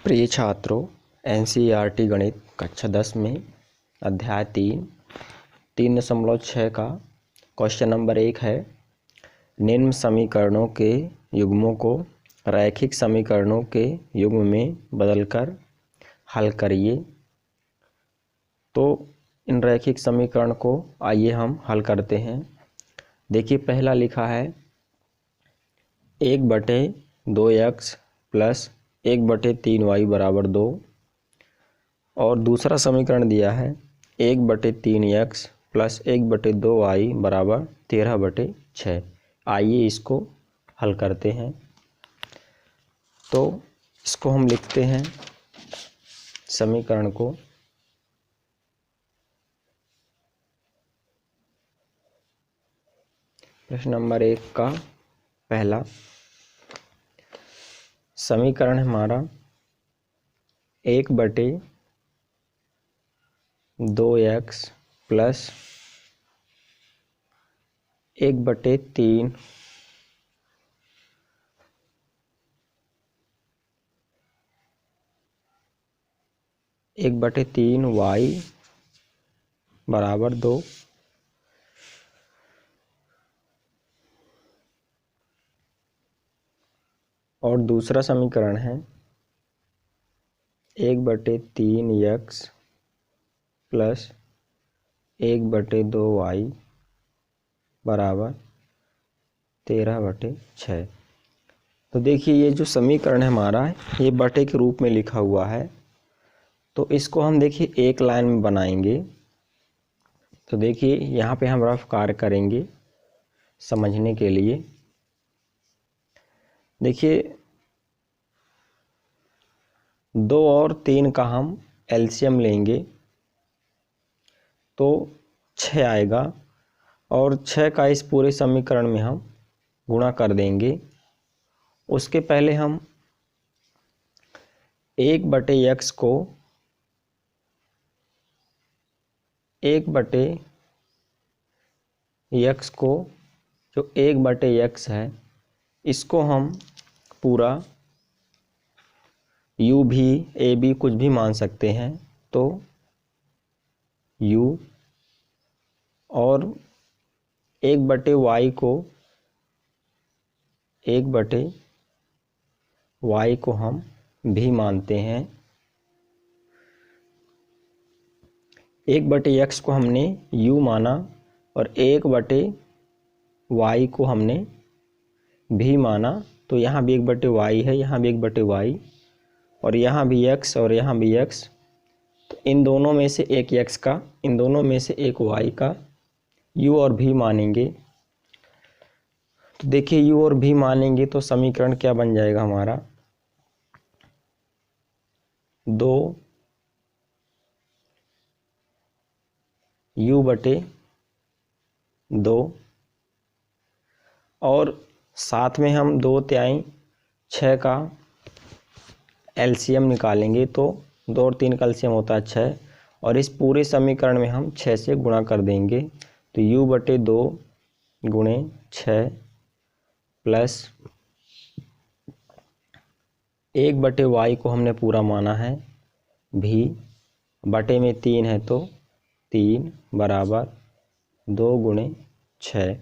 प्रिय छात्रों, एनसीईआरटी गणित कक्षा 10 में अध्याय 3.6 का क्वेश्चन नंबर 1 है। निम्न समीकरणों के युग्मों को रैखिक समीकरणों के युग्म में बदलकर हल करिए। तो इन रैखिक समीकरण को आइए हम हल करते हैं। देखिए, पहला लिखा है 1/2x प्लस 1/3y बराबर 2 और दूसरा समीकरण दिया है 1/3x प्लस 1/2y बराबर 13/6। आइए इसको हल करते हैं। तो इसको हम लिखते हैं समीकरण को। प्रश्न नंबर 1 का पहला समीकरण हमारा 1/2x प्लस 1/3 1/3y बराबर 2 और दूसरा समीकरण है 1/3x प्लस 1/2y बराबर 13/6। तो देखिए, ये जो समीकरण है हमारा, ये बटे के रूप में लिखा हुआ है। तो इसको हम देखिए एक लाइन में बनाएंगे। तो देखिए, यहाँ पे हम रफ कार्य करेंगे समझने के लिए। देखिए, 2 और 3 का हम एलसीएम लेंगे तो 6 आएगा और 6 का इस पूरे समीकरण में हम गुणा कर देंगे। उसके पहले हम 1/x को 1/x को जो 1/x है, इसको हम पूरा u भी a b कुछ भी मान सकते हैं। तो u और 1/y को 1/y को हम भी मानते हैं। 1/x को हमने u माना और 1/y को हमने भी माना। तो यहाँ भी 1/y है, यहाँ भी 1/y और यहाँ भी x और यहाँ भी x। तो इन दोनों में से एक x का, इन दोनों में से एक y का u और भी मानेंगे। तो देखिए, u और भी मानेंगे तो समीकरण क्या बन जाएगा हमारा, 2 u/2 और साथ में हम 2 तिहाई 6 का एलसीएम निकालेंगे। तो 2 और 3 का एलसीएम होता है 6 और इस पूरे समीकरण में हम 6 से गुणा कर देंगे। तो u/2 गुणे 6 प्लस 1/y को हमने पूरा माना है, भी बटे में 3 है तो 3 बराबर 2 गुणे 6।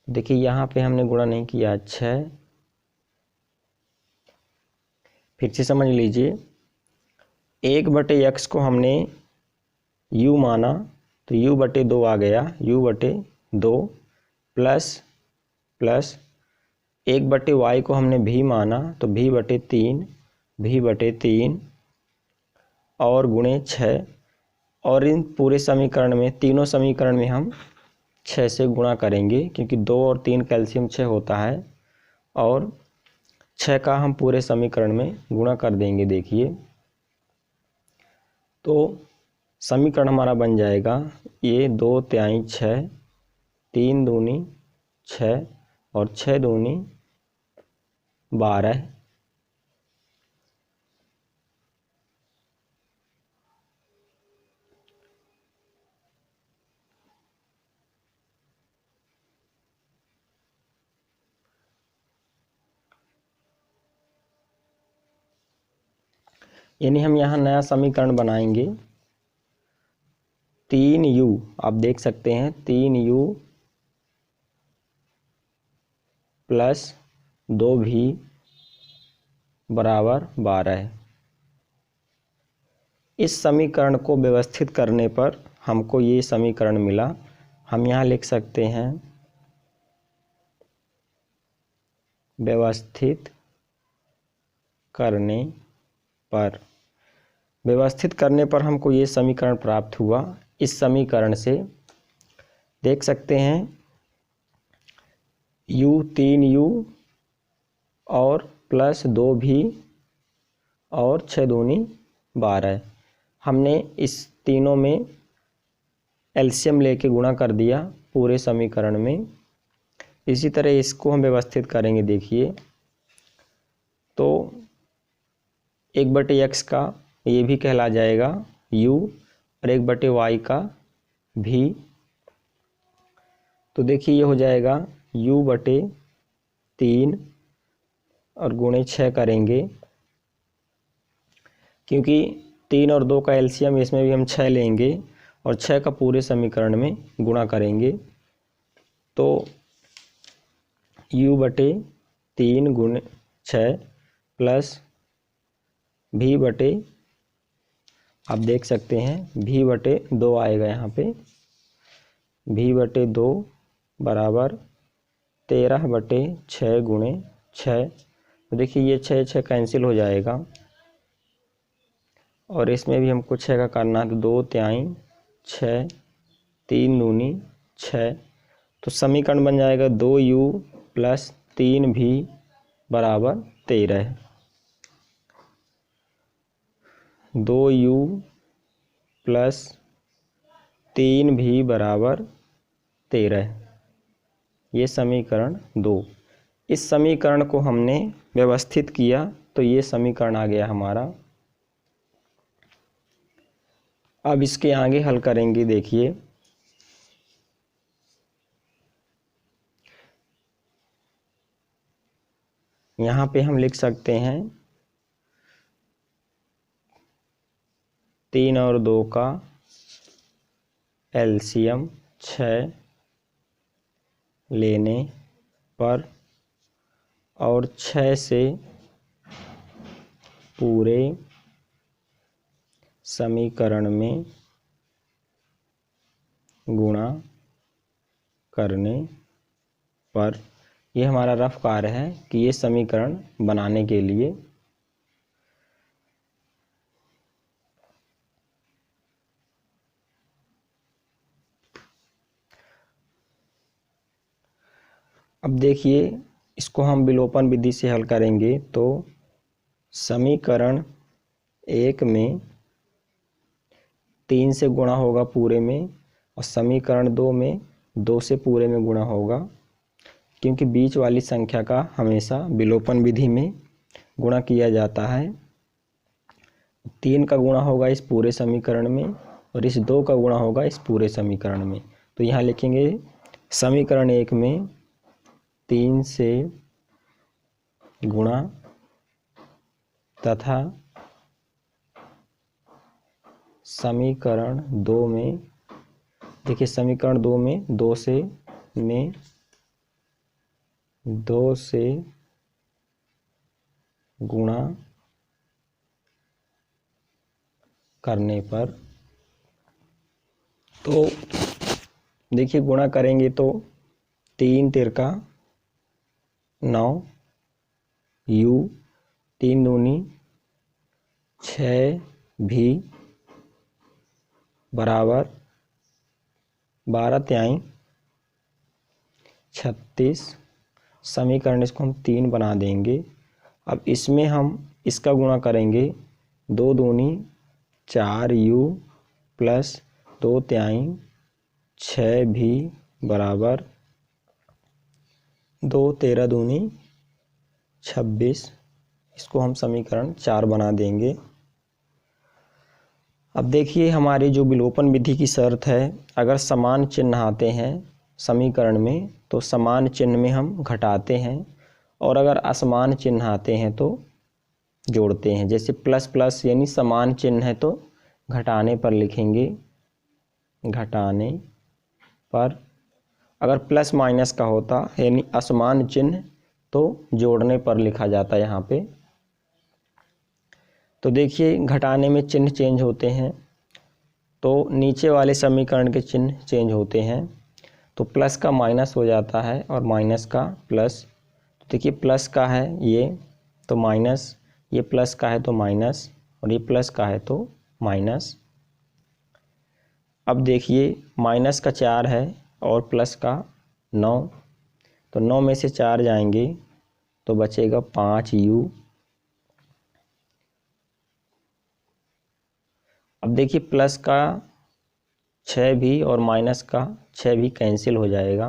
देखिए, यहाँ पे हमने गुणा नहीं किया 6। फिर से समझ लीजिए, 1/x को हमने u माना तो u/2 आ गया, u/2 प्लस 1/y को हमने भी माना तो v/3 और गुणे 6 और इन पूरे समीकरण में, तीनों समीकरण में हम 6 से गुणा करेंगे क्योंकि 2 और 3 कैल्शियम 6 होता है और 6 का हम पूरे समीकरण में गुणा कर देंगे। देखिए, तो समीकरण हमारा बन जाएगा ये 2 तिहाई 6, 3 दूनी 6 और 6 दूनी 12। यानी हम यहाँ नया समीकरण बनाएंगे 3u, आप देख सकते हैं 3u प्लस 2v बराबर 12 है। इस समीकरण को व्यवस्थित करने पर हमको ये समीकरण मिला। हम यहाँ लिख सकते हैं व्यवस्थित करने पर हमको ये समीकरण प्राप्त हुआ। इस समीकरण से देख सकते हैं u 3u और प्लस 2v और 6 दूनी 12। हमने इस तीनों में एलसीएम लेके गुणा कर दिया पूरे समीकरण में। इसी तरह इसको हम व्यवस्थित करेंगे। देखिए तो 1/x का ये भी कहला जाएगा u और 1/y का v। तो देखिए ये हो जाएगा u/3 और गुणे 6 करेंगे, क्योंकि 3 और 2 का एलसीएम इसमें भी हम 6 लेंगे और 6 का पूरे समीकरण में गुणा करेंगे। तो u/3 गुणे 6 प्लस v/, आप देख सकते हैं v/2 आएगा यहाँ पे, v/2 बराबर 13/6 गुणे 6। तो देखिए ये 6 कैंसिल हो जाएगा और इसमें भी हमको 6 का करना है। तो 2 तिहाई 6, 3 दूनी 6। तो समीकरण बन जाएगा 2u प्लस 3v बराबर 13 है। 2u प्लस 3v बराबर 13 है। ये समीकरण 2। इस समीकरण को हमने व्यवस्थित किया तो ये समीकरण आ गया हमारा। अब इसके आगे हल करेंगे। देखिए यहाँ पे हम लिख सकते हैं 3 और 2 का एलसीएम 6 लेने पर और 6 से पूरे समीकरण में गुणा करने पर, ये हमारा रफ कार्य है कि ये समीकरण बनाने के लिए अब देखिए इसको हम विलोपन विधि से हल करेंगे। तो समीकरण 1 में 3 से गुणा होगा पूरे में और समीकरण 2 में 2 से पूरे में गुणा होगा, क्योंकि बीच वाली संख्या का हमेशा विलोपन विधि में गुणा किया जाता है। 3 का गुणा होगा इस पूरे समीकरण में और इस 2 का गुणा होगा इस पूरे समीकरण में। तो यहाँ लिखेंगे समीकरण 1 में 3 से गुणा तथा समीकरण 2 में, देखिए समीकरण 2 में 2 से गुणा करने पर, तो देखिए गुणा करेंगे तो 3 तिरका 9, u 3 दूनी 6 भी बराबर 12 तिहाई 36। समीकरण इसको हम 3 बना देंगे। अब इसमें हम इसका गुणा करेंगे 2 दूनी 4u प्लस 2 तिहाई 6 भी बराबर 2, 13 दूनी 26। इसको हम समीकरण 4 बना देंगे। अब देखिए हमारी जो विलोपन विधि की शर्त है, अगर समान चिन्ह आते हैं समीकरण में तो समान चिन्ह में हम घटाते हैं और अगर असमान चिन्ह आते हैं तो जोड़ते हैं। जैसे प्लस प्लस यानी समान चिन्ह है तो घटाने पर लिखेंगे, घटाने पर। अगर प्लस माइनस का होता यानी असमान चिन्ह तो जोड़ने पर लिखा जाता यहाँ पे। तो देखिए घटाने में चिन्ह चेंज होते हैं तो नीचे वाले समीकरण के चिन्ह चेंज होते हैं। तो प्लस का माइनस हो जाता है और माइनस का प्लस। तो देखिए प्लस का है ये तो माइनस, ये प्लस का है तो माइनस, और ये प्लस का है तो माइनस। अब देखिए माइनस का 4 है और प्लस का 9, तो 9 में से 4 जाएंगे तो बचेगा 5u। अब देखिए प्लस का 6 भी और माइनस का 6 भी कैंसिल हो जाएगा,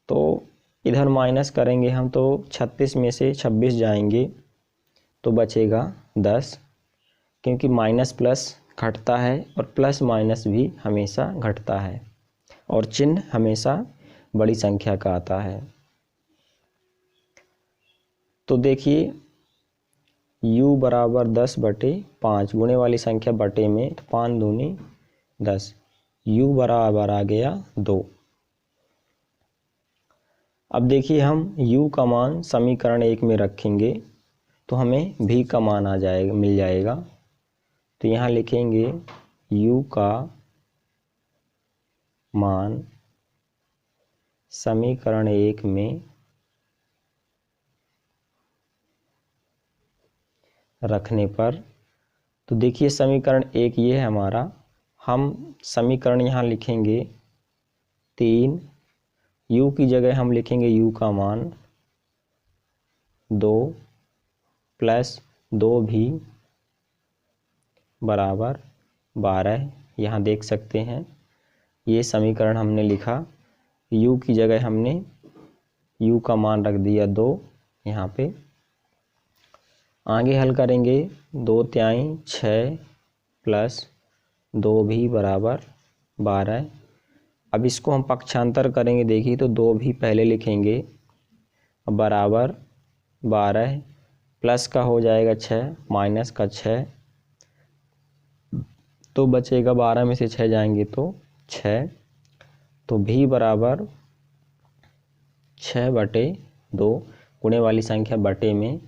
तो इधर माइनस करेंगे हम तो 36 में से 26 जाएंगे तो बचेगा 10, क्योंकि माइनस प्लस घटता है और प्लस माइनस भी हमेशा घटता है और चिन्ह हमेशा बड़ी संख्या का आता है। तो देखिए u बराबर 10/5, गुणे वाली संख्या बटे में तो 5 दूनी 10, u बराबर आ गया 2। अब देखिए हम u का मान समीकरण 1 में रखेंगे तो हमें v का मान आ जाएगा, मिल जाएगा। तो यहाँ लिखेंगे u का मान समीकरण 1 में रखने पर, तो देखिए समीकरण 1 ये है हमारा। हम समीकरण यहाँ लिखेंगे 3, u की जगह हम लिखेंगे u का मान 2 प्लस 2 भी बराबर 12। यहाँ देख सकते हैं ये समीकरण हमने लिखा, u की जगह हमने u का मान रख दिया 2 यहाँ पे। आगे हल करेंगे 2 तिहाई 6 प्लस 2 भी बराबर 12। अब इसको हम पक्षांतर करेंगे, देखिए तो 2 भी पहले लिखेंगे बराबर 12, प्लस का हो जाएगा 6 माइनस का 6, तो बचेगा 12 में से 6 जाएंगे तो 6, तो भी बराबर 6/2, गुणे वाली संख्या बटे में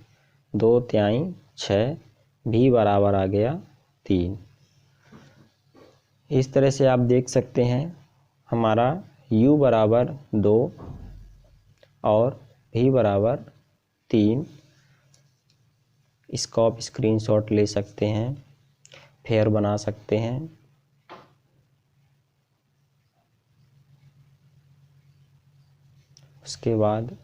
2 तिहाई 6, भी बराबर आ गया 3। इस तरह से आप देख सकते हैं हमारा u बराबर 2 और v बराबर 3। इसका आप स्क्रीनशॉट ले सकते हैं, फेयर बना सकते हैं। उसके बाद